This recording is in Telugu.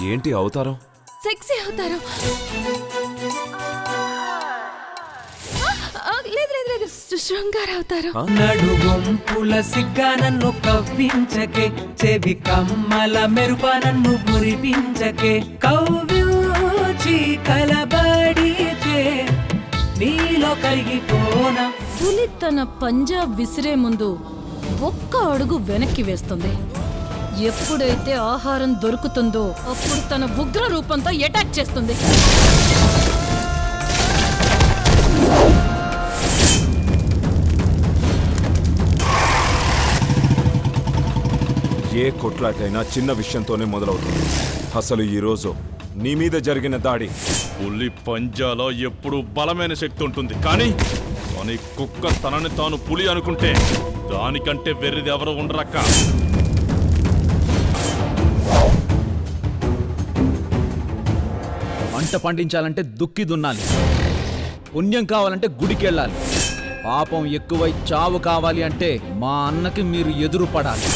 ఏంటి అవతారం? సెక్సీ అవతారం. లేదు లేదు లేదు, శృంగార అవతారం. నడుగొంపుల సిగ్గా నన్ను కవ్వించకే, చెవి కమ్మల మెరుప నన్ను మురిపించకే, కవ్యూచి కలబడితే నీలో కరిగిపోనా. పులి తన పంజా విసిరే ముందు ఒక్క అడుగు వెనక్కి వేస్తుంది. ఎప్పుడైతే ఆహారం దొరుకుతుందో అప్పుడు తన ఉగ్ర రూపంతో అటాక్ చేస్తుంది. ఏ కొట్లాటైనా చిన్న విషయంతోనే మొదలవుతుంది. అసలు ఈరోజు నీ మీద జరిగిన దాడి, పులి పంజాలో ఎప్పుడు బలమైన శక్తి ఉంటుంది, కానీ కుక్క తనని తాను పులి అనుకుంటే దానికంటే వెర్రిది ఎవరు ఉండరక్క. పంట పండించాలంటే దుక్కి దున్నాలి, పుణ్యం కావాలంటే గుడికెళ్ళాలి, పాపం ఎక్కువై చావు కావాలి అంటే మా అన్నకి మీరు ఎదురు పడాలి.